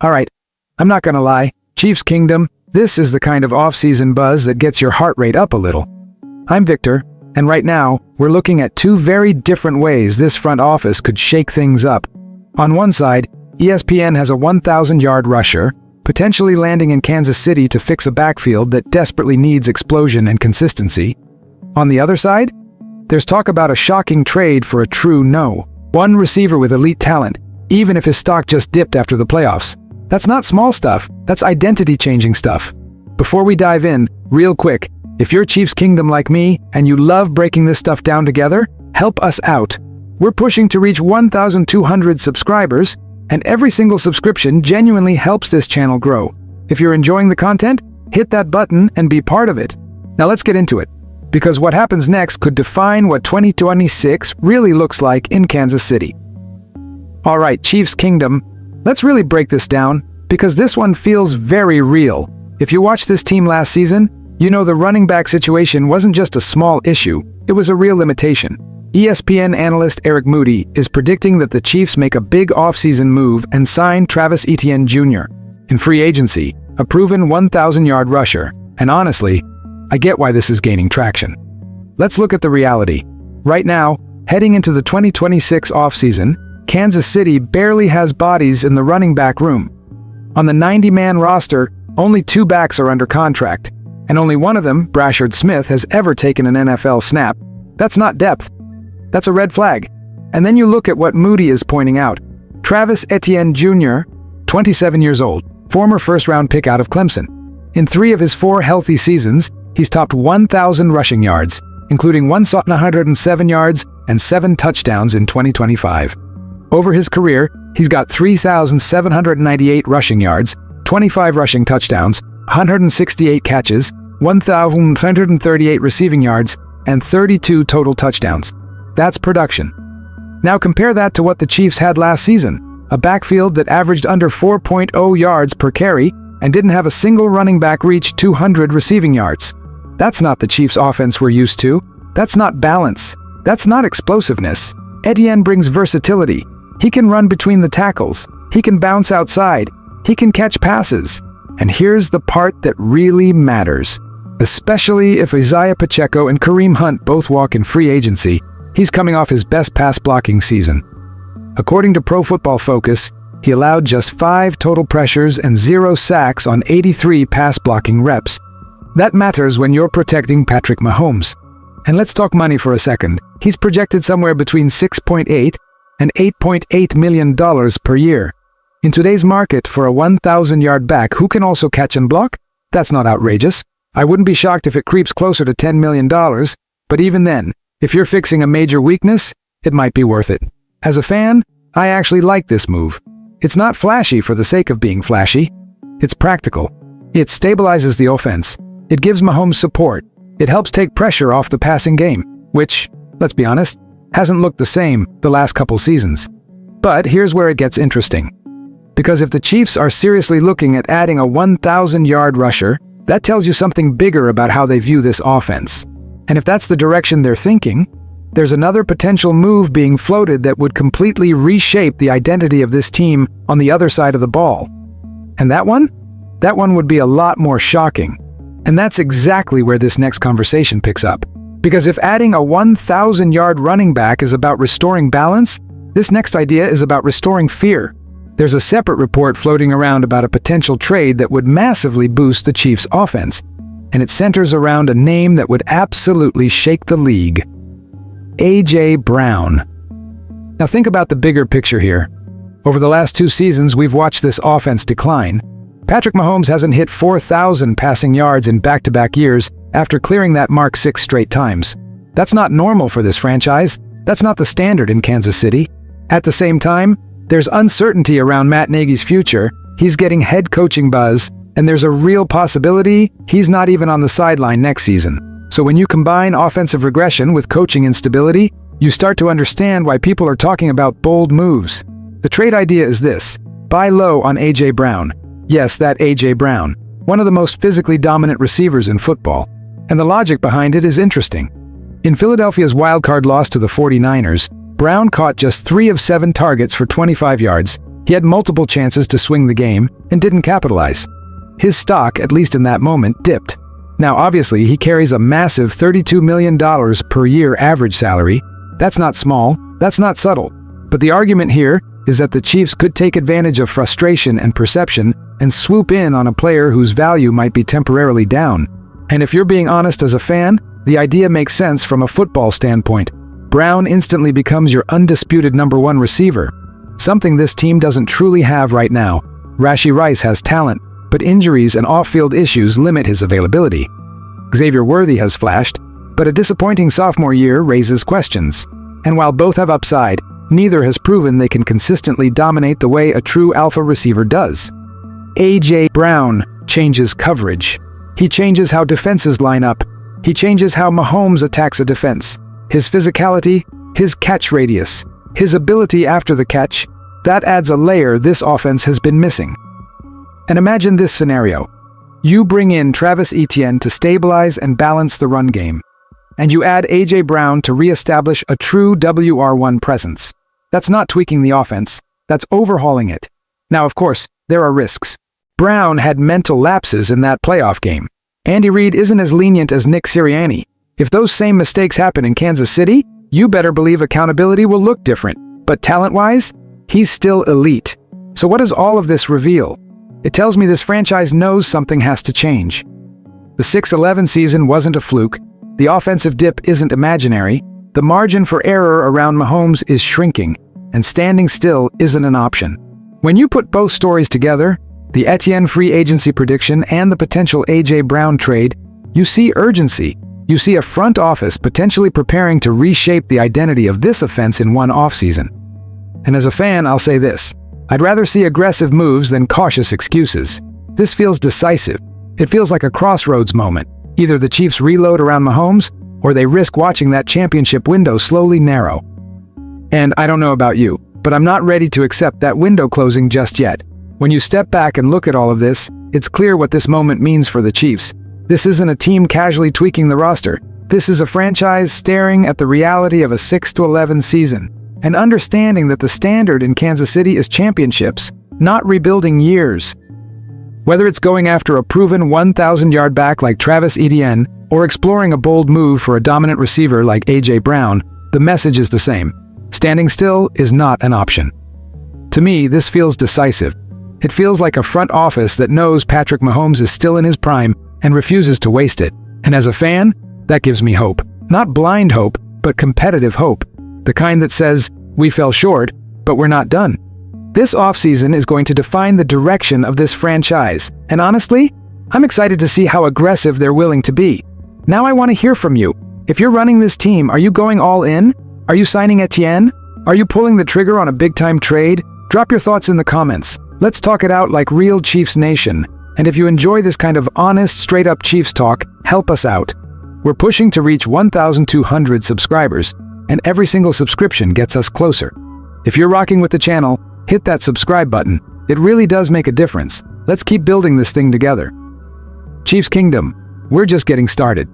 Alright, I'm not gonna lie, Chiefs Kingdom, this is the kind of off-season buzz that gets your heart rate up a little. I'm Victor, and right now, we're looking at two very different ways this front office could shake things up. On one side, ESPN has a 1,000-yard rusher, potentially landing in Kansas City to fix a backfield that desperately needs explosion and consistency. On the other side, there's talk about a shocking trade for a true no. One receiver with elite talent, even if his stock just dipped after the playoffs. That's not small stuff, that's identity-changing stuff. Before we dive in, real quick, if you're Chiefs Kingdom like me and you love breaking this stuff down together, help us out. We're pushing to reach 1,200 subscribers, and every single subscription genuinely helps this channel grow. If you're enjoying the content, hit that button and be part of it. Now let's get into it, because what happens next could define what 2026 really looks like in Kansas City. Alright, Chiefs Kingdom, let's really break this down, because this one feels very real. If you watched this team last season, you know the running back situation wasn't just a small issue, it was a real limitation. ESPN analyst Eric Moody is predicting that the Chiefs make a big offseason move and sign Travis ETN Jr. in free agency, a proven 1,000-yard rusher. And honestly, I get why this is gaining traction. Let's look at the reality. Right now, heading into the 2026 offseason, Kansas City barely has bodies in the running back room. On the 90-man roster, only 2 backs are under contract, and only one of them, Brashard Smith, has ever taken an NFL snap. That's not depth. That's a red flag. And then you look at what Moody is pointing out. Travis ETN Jr., 27 years old, former first-round pick out of Clemson. In 3 of his 4 healthy seasons, he's topped 1,000 rushing yards, including 107 yards and 7 touchdowns in 2025. Over his career, he's got 3,798 rushing yards, 25 rushing touchdowns, 168 catches, 1,138 receiving yards, and 32 total touchdowns. That's production. Now compare that to what the Chiefs had last season, a backfield that averaged under 4.0 yards per carry and didn't have a single running back reach 200 receiving yards. That's not the Chiefs' offense we're used to. That's not balance. That's not explosiveness. Etienne brings versatility. He can run between the tackles. He can bounce outside. He can catch passes. And here's the part that really matters. Especially if Isaiah Pacheco and Kareem Hunt both walk in free agency, he's coming off his best pass-blocking season. According to Pro Football Focus, he allowed just 5 total pressures and 0 sacks on 83 pass-blocking reps. That matters when you're protecting Patrick Mahomes. And let's talk money for a second. He's projected somewhere between $6.8 and $8.8 million per year. In today's market, for a 1,000-yard back who can also catch and block, that's not outrageous. I wouldn't be shocked if it creeps closer to $10 million, but even then, if you're fixing a major weakness, it might be worth it. As a fan, I actually like this move. It's not flashy for the sake of being flashy. It's practical. It stabilizes the offense. It gives Mahomes support. It helps take pressure off the passing game, which, let's be honest, hasn't looked the same the last couple seasons. But here's where it gets interesting. Because if the Chiefs are seriously looking at adding a 1,000-yard rusher, that tells you something bigger about how they view this offense. And if that's the direction they're thinking, there's another potential move being floated that would completely reshape the identity of this team on the other side of the ball. And that one? That one would be a lot more shocking. And that's exactly where this next conversation picks up. Because if adding a 1,000-yard running back is about restoring balance, this next idea is about restoring fear. There's a separate report floating around about a potential trade that would massively boost the Chiefs' offense, and it centers around a name that would absolutely shake the league: A.J. Brown. Now think about the bigger picture here. Over the last 2 seasons, we've watched this offense decline. Patrick Mahomes hasn't hit 4,000 passing yards in back-to-back years after clearing that mark 6 straight times. That's not normal for this franchise. That's not the standard in Kansas City. At the same time, there's uncertainty around Matt Nagy's future. He's getting head coaching buzz, and there's a real possibility he's not even on the sideline next season. So when you combine offensive regression with coaching instability, you start to understand why people are talking about bold moves. The trade idea is this: buy low on A.J. Brown. Yes, that A.J. Brown, one of the most physically dominant receivers in football. And the logic behind it is interesting. In Philadelphia's wildcard loss to the 49ers, Brown caught just 3 of 7 targets for 25 yards, He had multiple chances to swing the game and didn't capitalize. His stock, at least in that moment, dipped. Now obviously he carries a massive $32 million per year average salary. That's not small, that's not subtle. But the argument here is that the Chiefs could take advantage of frustration and perception and swoop in on a player whose value might be temporarily down. And if you're being honest as a fan, the idea makes sense from a football standpoint. Brown instantly becomes your undisputed #1 receiver, something this team doesn't truly have right now. Rashee Rice has talent, but injuries and off-field issues limit his availability. Xavier Worthy has flashed, but a disappointing sophomore year raises questions. And while both have upside, neither has proven they can consistently dominate the way a true alpha receiver does. A.J. Brown changes coverage. He changes how defenses line up. He changes how Mahomes attacks a defense. His physicality, his catch radius, his ability after the catch, that adds a layer this offense has been missing. And imagine this scenario. You bring in Travis ETN to stabilize and balance the run game. And you add A.J. Brown to re-establish a true WR1 presence. That's not tweaking the offense, that's overhauling it. Now, of course, there are risks. Brown had mental lapses in that playoff game. Andy Reid isn't as lenient as Nick Sirianni. If those same mistakes happen in Kansas City, you better believe accountability will look different. But talent-wise, he's still elite. So what does all of this reveal? It tells me this franchise knows something has to change. The 6-11 season wasn't a fluke. The offensive dip isn't imaginary. The margin for error around Mahomes is shrinking, and standing still isn't an option. When you put both stories together, the Etienne free agency prediction and the potential A.J. Brown trade, you see urgency. You see a front office potentially preparing to reshape the identity of this offense in one offseason. And as a fan, I'll say this. I'd rather see aggressive moves than cautious excuses. This feels decisive. It feels like a crossroads moment. Either the Chiefs reload around Mahomes, or they risk watching that championship window slowly narrow. And I don't know about you, but I'm not ready to accept that window closing just yet. When you step back and look at all of this, it's clear what this moment means for the Chiefs. This isn't a team casually tweaking the roster. This is a franchise staring at the reality of a 6-11 season, and understanding that the standard in Kansas City is championships, not rebuilding years. Whether it's going after a proven 1,000-yard back like Travis ETN, or exploring a bold move for a dominant receiver like A.J. Brown, the message is the same. Standing still is not an option. To me, this feels decisive. It feels like a front office that knows Patrick Mahomes is still in his prime and refuses to waste it. And as a fan, that gives me hope. Not blind hope, but competitive hope. The kind that says, we fell short, but we're not done. This offseason is going to define the direction of this franchise. And honestly, I'm excited to see how aggressive they're willing to be. Now I want to hear from you. If you're running this team, are you going all in? Are you signing Etienne? Are you pulling the trigger on a big-time trade? Drop your thoughts in the comments. Let's talk it out like real Chiefs Nation. And if you enjoy this kind of honest, straight-up Chiefs talk, help us out. We're pushing to reach 1,200 subscribers, and every single subscription gets us closer. If you're rocking with the channel, hit that subscribe button. It really does make a difference. Let's keep building this thing together. Chiefs Kingdom, we're just getting started.